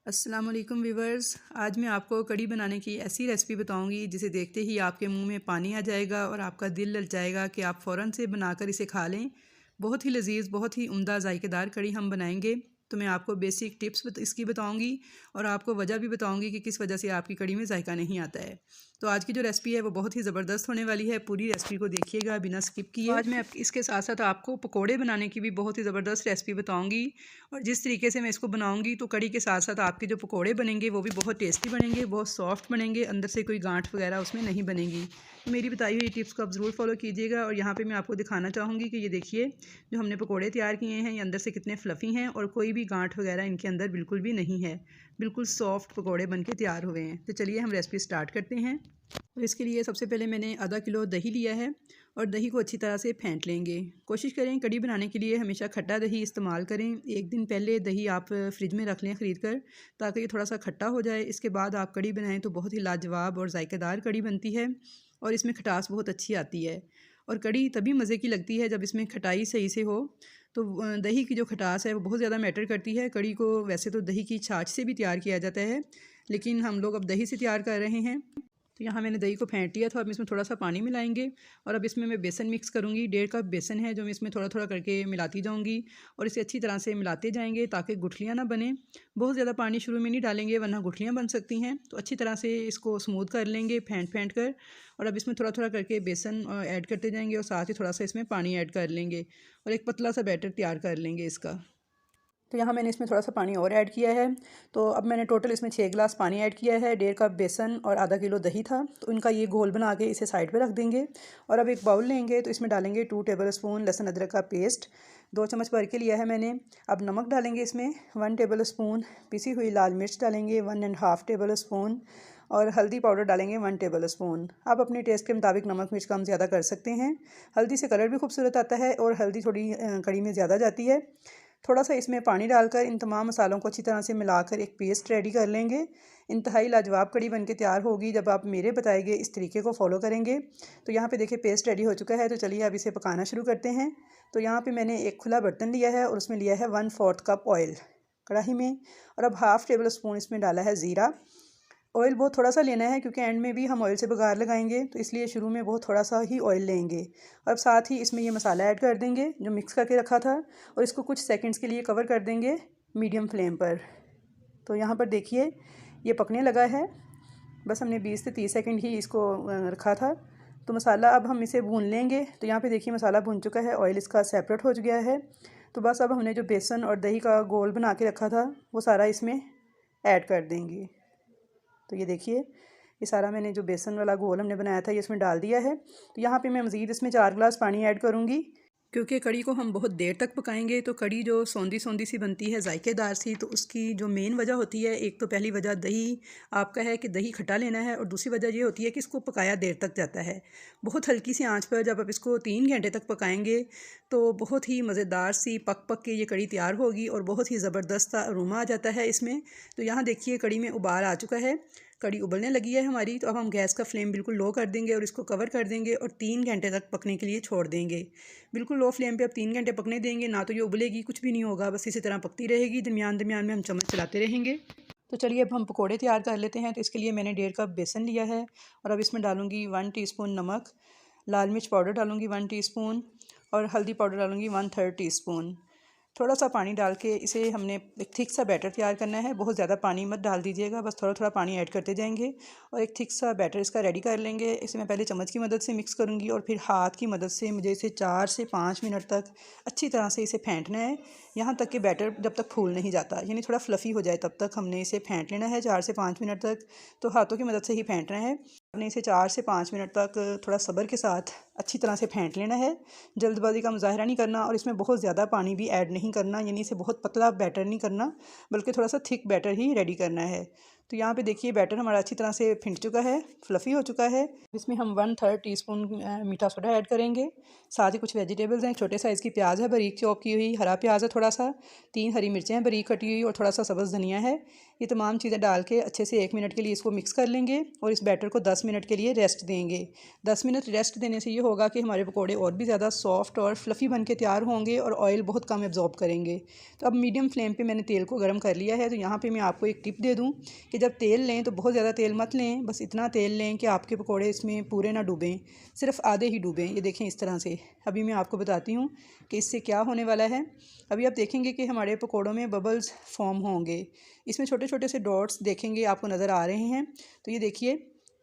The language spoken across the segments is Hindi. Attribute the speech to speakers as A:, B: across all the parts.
A: अस्सलाम वालेकुम व्यूवर्स। आज मैं आपको कड़ी बनाने की ऐसी रेसिपी बताऊंगी जिसे देखते ही आपके मुंह में पानी आ जाएगा और आपका दिल लग जाएगा कि आप फ़ौरन से बनाकर इसे खा लें। बहुत ही लजीज, बहुत ही उम्दा जायकेदार कड़ी हम बनाएंगे। तो मैं आपको बेसिक टिप्स इसकी बताऊंगी और आपको वजह भी बताऊंगी कि किस वजह से आपकी कड़ी में जायका नहीं आता है। तो आज की जो रेसिपी है वो बहुत ही ज़बरदस्त होने वाली है। पूरी रेसिपी को देखिएगा बिना स्किप किए। आज मैं इसके साथ साथ आपको पकोड़े बनाने की भी बहुत ही ज़बरदस्त रेसिपी बताऊंगी और जिस तरीके से मैं इसको बनाऊंगी तो कड़ी के साथ साथ आपके जो पकोड़े बनेंगे वो भी बहुत टेस्टी बनेंगे, बहुत सॉफ्ट बनेंगे, अंदर से कोई गांठ वगैरह उसमें नहीं बनेगी। तो मेरी बताई हुई टिप्स को आप ज़रूर फॉलो कीजिएगा। और यहाँ पे मैं आपको दिखाना चाहूँगी कि ये देखिए जो हमने पकोड़े तैयार किए हैं ये अंदर से कितने फ्लफ़ी हैं और कोई भी गांठ वगैरह इनके अंदर बिल्कुल भी नहीं है। बिल्कुल सॉफ्ट पकोड़े बन के तैयार हुए हैं। तो चलिए हम रेसिपी स्टार्ट करते हैं। तो इसके लिए सबसे पहले मैंने आधा किलो दही लिया है और दही को अच्छी तरह से फेंट लेंगे। कोशिश करें कड़ी बनाने के लिए हमेशा खट्टा दही इस्तेमाल करें। एक दिन पहले दही आप फ्रिज में रख लें ख़रीद कर, ताकि ये थोड़ा सा खट्टा हो जाए। इसके बाद आप कड़ी बनाएं तो बहुत ही लाजवाब और जायकेदार कड़ी बनती है और इसमें खटास बहुत अच्छी आती है। और कड़ी तभी मज़े की लगती है जब इसमें खटाई सही से हो। तो दही की जो खटास है वो बहुत ज़्यादा मैटर करती है। कड़ी को वैसे तो दही की छाछ से भी तैयार किया जाता है, लेकिन हम लोग अब दही से तैयार कर रहे हैं। तो यहाँ मैंने दही को फेंट लिया था। अब इसमें थोड़ा सा पानी मिलाएंगे और अब इसमें मैं बेसन मिक्स करूँगी। 1.5 कप बेसन है जो मैं इसमें थोड़ा थोड़ा करके मिलाती जाऊँगी और इसे अच्छी तरह से मिलाते जाएंगे ताकि गुठलियाँ ना बने। बहुत ज़्यादा पानी शुरू में नहीं डालेंगे वरना गुठलियाँ बन सकती हैं। तो अच्छी तरह से इसको स्मूथ कर लेंगे फेंट फेंट कर। और अब इसमें थोड़ा थोड़ा करके बेसन ऐड करते जाएंगे और साथ ही थोड़ा सा इसमें पानी ऐड कर लेंगे और एक पतला सा बैटर तैयार कर लेंगे इसका। तो यहाँ मैंने इसमें थोड़ा सा पानी और ऐड किया है। तो अब मैंने टोटल इसमें 6 गिलास पानी ऐड किया है। 1.5 कप बेसन और आधा किलो दही था, तो इनका ये घोल बना के इसे साइड पे रख देंगे। और अब एक बाउल लेंगे तो इसमें डालेंगे 2 टेबल स्पून लहसुन अदरक का पेस्ट, 2 चम्मच भर के लिया है मैंने। अब नमक डालेंगे इसमें 1 टेबल स्पून, पिसी हुई लाल मिर्च डालेंगे 1.5 टेबल स्पून और हल्दी पाउडर डालेंगे 1 टेबल स्पून। आप अपने टेस्ट के मुताबिक नमक मिर्च कम ज़्यादा कर सकते हैं। हल्दी से कलर भी खूबसूरत आता है और हल्दी थोड़ी कड़ी में ज़्यादा जाती है। थोड़ा सा इसमें पानी डालकर इन तमाम मसालों को अच्छी तरह से मिलाकर एक पेस्ट रेडी कर लेंगे। इंतहाई लाजवाब कड़ी बनके तैयार होगी जब आप मेरे बताए गए इस तरीके को फॉलो करेंगे। तो यहाँ पे देखिए पेस्ट रेडी हो चुका है। तो चलिए अब इसे पकाना शुरू करते हैं। तो यहाँ पे मैंने एक खुला बर्तन लिया है और उसमें लिया है 1/4 कप ऑयल कढ़ाई में और अब 1/2 टेबल स्पून इसमें डाला है ज़ीरा। ऑयल बहुत थोड़ा सा लेना है क्योंकि एंड में भी हम ऑयल से बघार लगाएंगे, तो इसलिए शुरू में बहुत थोड़ा सा ही ऑयल लेंगे। और अब साथ ही इसमें ये मसाला ऐड कर देंगे जो मिक्स करके रखा था और इसको कुछ सेकंड्स के लिए कवर कर देंगे मीडियम फ्लेम पर। तो यहाँ पर देखिए ये पकने लगा है। बस हमने 20 से 30 सेकंड ही इसको रखा था। तो मसाला अब हम इसे भून लेंगे। तो यहाँ पे देखिए मसाला भून चुका है, ऑयल इसका सेपरेट हो गया है। तो बस अब हमने जो बेसन और दही का घोल बना के रखा था वो सारा इसमें ऐड कर देंगे। तो ये देखिए ये सारा मैंने जो बेसन वाला घोल हमने बनाया था ये इसमें डाल दिया है। तो यहाँ पे मैं मज़ीद इसमें 4 गिलास पानी ऐड करूँगी क्योंकि कड़ी को हम बहुत देर तक पकाएंगे। तो कड़ी जो सौंधी सौंधी सी बनती है, जायकेदार सी, तो उसकी जो मेन वजह होती है, एक तो पहली वजह दही आपका है कि दही खट्टा लेना है और दूसरी वजह ये होती है कि इसको पकाया देर तक जाता है। बहुत हल्की सी आंच पर जब आप इसको 3 घंटे तक पकाएंगे तो बहुत ही मज़ेदार सी पक पक के ये कड़ी तैयार होगी और बहुत ही ज़बरदस्त अरोमा आ जाता है इसमें। तो यहाँ देखिए कड़ी में उबाल आ चुका है, कड़ी उबलने लगी है हमारी। तो अब हम गैस का फ्लेम बिल्कुल लो कर देंगे और इसको कवर कर देंगे और 3 घंटे तक पकने के लिए छोड़ देंगे। बिल्कुल लो फ्लेम पे अब 3 घंटे पकने देंगे। ना तो ये उबलेगी, कुछ भी नहीं होगा, बस इसी तरह पकती रहेगी। दरमियान दरमियान में हम चम्मच चलाते रहेंगे। तो चलिए अब हम पकोड़े तैयार कर लेते हैं। तो इसके लिए मैंने 1.5 कप बेसन लिया है और अब इसमें डालूँगी 1 टीस्पून नमक, लाल मिर्च पाउडर डालूँगी 1 टीस्पून और हल्दी पाउडर डालूँगी 1/3 टीस्पून। थोड़ा सा पानी डाल के इसे हमने एक थिक सा बैटर तैयार करना है। बहुत ज़्यादा पानी मत डाल दीजिएगा, बस थोड़ा थोड़ा पानी ऐड करते जाएंगे और एक थिक सा बैटर इसका रेडी कर लेंगे। इसे मैं पहले चम्मच की मदद से मिक्स करूँगी और फिर हाथ की मदद से मुझे इसे 4 से 5 मिनट तक अच्छी तरह से इसे फेंटना है, यहाँ तक कि बैटर जब तक फूल नहीं जाता, यानी थोड़ा फ्लफ़ी हो जाए तब तक हमने इसे फेंट लेना है 4 से 5 मिनट तक। तो हाथों की मदद से ही फेंटना है। हमने इसे 4 से 5 मिनट तक थोड़ा सब्र के साथ अच्छी तरह से फेंट लेना है। जल्दबाजी का मुजाहरा नहीं करना और इसमें बहुत ज़्यादा पानी भी ऐड नहीं करना, यानी इसे बहुत पतला बैटर नहीं करना, बल्कि थोड़ा सा थिक बैटर ही रेडी करना है। तो यहाँ पे देखिए बैटर हमारा अच्छी तरह से फिंट चुका है, फ्लफ़ी हो चुका है। इसमें हम 1/3 टीस्पून मीठा सोडा ऐड करेंगे। साथ ही कुछ वेजिटेबल्स हैं, छोटे साइज़ की प्याज है बारीक चॉप की हुई, हरा प्याज है थोड़ा सा, 3 हरी मिर्चें हैं बारीक कटी हुई और थोड़ा सा सब्ज़ धनिया है। ये तमाम चीज़ें डाल के अच्छे से 1 मिनट के लिए इसको मिक्स कर लेंगे और इस बैटर को 10 मिनट के लिए रेस्ट देंगे। 10 मिनट रेस्ट देने से ये होगा कि हमारे पकौड़े और भी ज़्यादा सॉफ्ट और फ्लफ़ी बन के तैयार होंगे और ऑयल बहुत कम एब्जॉर्ब करेंगे। तो अब मीडियम फ्लेम पे मैंने तेल को गर्म कर लिया है। तो यहाँ पे मैं आपको एक टिप दे दूँ कि जब तेल लें तो बहुत ज़्यादा तेल मत लें, बस इतना तेल लें कि आपके पकौड़े इसमें पूरे ना डूबें, सिर्फ आधे ही डूबें। ये देखें इस तरह से। अभी मैं आपको बताती हूँ कि इससे क्या होने वाला है। अभी आप देखेंगे कि हमारे पकौड़ों में बबल्स फॉर्म होंगे, इसमें छोटे छोटे से डॉट्स देखेंगे आपको नज़र आ रहे हैं। तो ये देखिए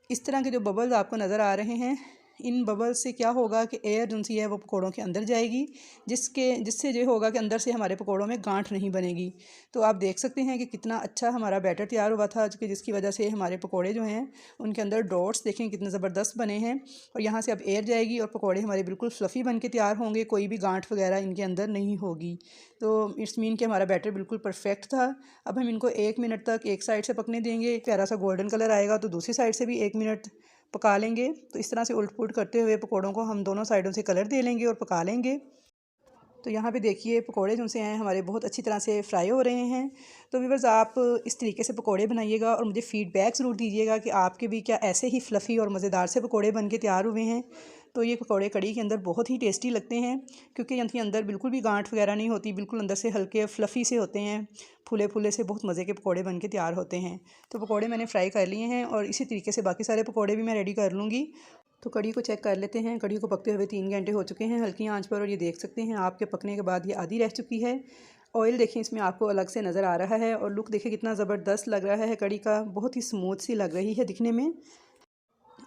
A: इस तरह के जो बबल्स आपको नज़र आ रहे हैं, इन बबल्स से क्या होगा कि एयर जो सी है वो पकौड़ों के अंदर जाएगी, जिससे ये होगा कि अंदर से हमारे पकौड़ों में गांठ नहीं बनेगी। तो आप देख सकते हैं कि कितना अच्छा हमारा बैटर तैयार हुआ था, कि जिसकी वजह से हमारे पकौड़े जो हैं उनके अंदर डॉट्स देखें कितने ज़बरदस्त बने हैं और यहाँ से अब एयर जाएगी और पकौड़े हमारे बिल्कुल फ्लफ़ी बन के तैयार होंगे, कोई भी गांठ वगैरह इनके अंदर नहीं होगी। तो इट्स मीन कि हमारा बैटर बिल्कुल परफेक्ट था। अब हम इनको 1 मिनट तक एक साइड से पकने देंगे, प्यारा सा गोल्डन कलर आएगा तो दूसरी साइड से भी 1 मिनट पका लेंगे। तो इस तरह से उलट पुलट करते हुए पकौड़ों को हम दोनों साइडों से कलर दे लेंगे और पका लेंगे। तो यहाँ पे देखिए पकोड़े जो से हैं हमारे बहुत अच्छी तरह से फ्राई हो रहे हैं। तो व्यूअर्स आप इस तरीके से पकोड़े बनाइएगा और मुझे फ़ीडबैक ज़रूर दीजिएगा कि आपके भी क्या ऐसे ही फ्लफ़ी और मज़ेदार से पकोड़े बन के तैयार हुए हैं। तो ये पकोड़े कड़ी के अंदर बहुत ही टेस्टी लगते हैं, क्योंकि इनके अंदर बिल्कुल भी गांठ वगैरह नहीं होती, बिल्कुल अंदर से हल्के फ्लफ़ी से होते हैं, फूले फूले से बहुत मज़े के पकोड़े बन के तैयार होते हैं। तो पकोड़े मैंने फ्राई कर लिए हैं और इसी तरीके से बाकी सारे पकोड़े भी मैं रेडी कर लूँगी। तो कड़ी को चेक कर लेते हैं। कड़ी को पकते हुए 3 घंटे हो चुके हैं हल्की आंच पर और ये देख सकते हैं आपके पकने के बाद ये आधी रह चुकी है। ऑयल देखें इसमें आपको अलग से नज़र आ रहा है और लुक देखें कितना ज़बरदस्त लग रहा है कड़ी का, बहुत ही स्मूथ सी लग रही है दिखने में।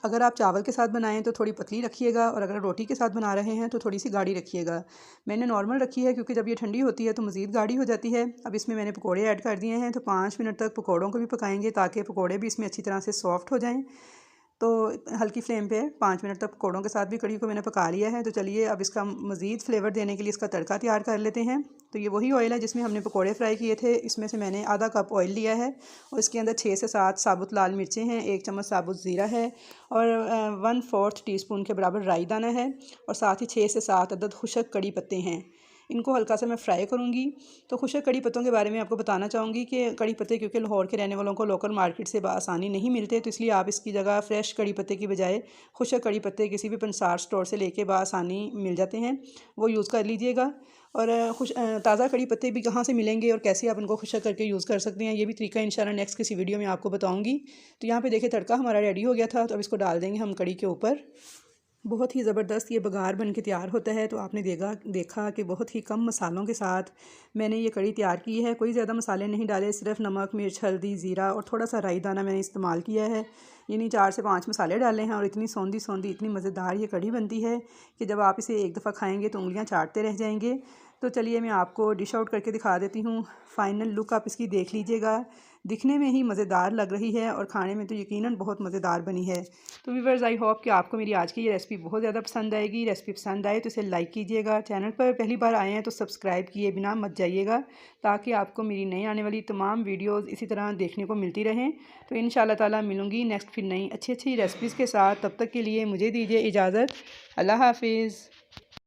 A: अगर आप चावल के साथ बनाएं तो थोड़ी पतली रखिएगा और अगर रोटी के साथ बना रहे हैं तो थोड़ी सी गाढ़ी रखिएगा। मैंने नॉर्मल रखी है क्योंकि जब ये ठंडी होती है तो मज़ीद गाढ़ी हो जाती है। अब इसमें मैंने पकोड़े ऐड कर दिए हैं, तो 5 मिनट तक पकोड़ों को भी पकाएंगे ताकि पकोड़े भी इसमें अच्छी तरह से सॉफ्ट हो जाएँ। तो हल्की फ्लेम पे 5 मिनट तक पकौड़ों के साथ भी कड़ी को मैंने पका लिया है। तो चलिए अब इसका मज़ीद फ्लेवर देने के लिए इसका तड़का तैयार कर लेते हैं। तो ये वही ऑयल है जिसमें हमने पकोड़े फ्राई किए थे, इसमें से मैंने आधा कप ऑयल लिया है और इसके अंदर 6 से 7 साबुत लाल मिर्चें हैं, 1 चम्मच साबुत ज़ीरा है और 1/4 टीस्पून के बराबर राई दाना है और साथ ही 6 से 7 अदद खुशक कड़ी पत्ते हैं। इनको हल्का सा मैं फ्राई करूँगी। तो खुशक कड़ी पत्तों के बारे में आपको बताना चाहूँगी कि कड़ी पत्ते क्योंकि लाहौर के रहने वालों को लोकल मार्केट से आसानी नहीं मिलते, तो इसलिए आप इसकी जगह फ्रेश कड़ी पत्ते की बजाय खुशक कड़ी पत्ते किसी भी पंसार स्टोर से लेके आसानी मिल जाते हैं, वो यूज़ कर लीजिएगा। और ताज़ा कड़ी पत्ते भी कहाँ से मिलेंगे और कैसे आप इनको खुशक करके यूज़ कर सकते हैं, ये भी तरीका इंशाल्लाह नेक्स्ट किसी वीडियो में आपको बताऊँगी। तो यहाँ पे देखिए तड़का हमारा रेडी हो गया था, तो अब इसको डाल देंगे हम कड़ी के ऊपर। बहुत ही ज़बरदस्त ये बघार बन के तैयार होता है। तो आपने देखा कि बहुत ही कम मसालों के साथ मैंने ये कड़ी तैयार की है, कोई ज़्यादा मसाले नहीं डाले, सिर्फ नमक, मिर्च, हल्दी, ज़ीरा और थोड़ा सा राई दाना मैंने इस्तेमाल किया है। यानी 4 से 5 मसाले डाले हैं और इतनी सौंधी सौंधी इतनी मज़ेदार ये कड़ी बनती है कि जब आप इसे एक दफ़ा खाएँगे तो उंगलियाँ चाटते रह जाएंगे। तो चलिए मैं आपको डिश आउट करके दिखा देती हूँ। फ़ाइनल लुक आप इसकी देख लीजिएगा, दिखने में ही मज़ेदार लग रही है और खाने में तो यकीनन बहुत मज़ेदार बनी है। तो व्यूअर्स आई होप कि आपको मेरी आज की ये रेसिपी बहुत ज़्यादा पसंद आएगी। रेसिपी पसंद आए तो इसे लाइक कीजिएगा, चैनल पर पहली बार आए हैं तो सब्सक्राइब किए बिना मत जाइएगा, ताकि आपको मेरी नई आने वाली तमाम वीडियोज़ इसी तरह देखने को मिलती रहें। तो इंशाल्लाह ताला मिलूँगी नेक्स्ट फिर नई अच्छी अच्छी रेसिपीज़ के साथ। तब तक के लिए मुझे दीजिए इजाज़त। अल्लाह हाफिज़।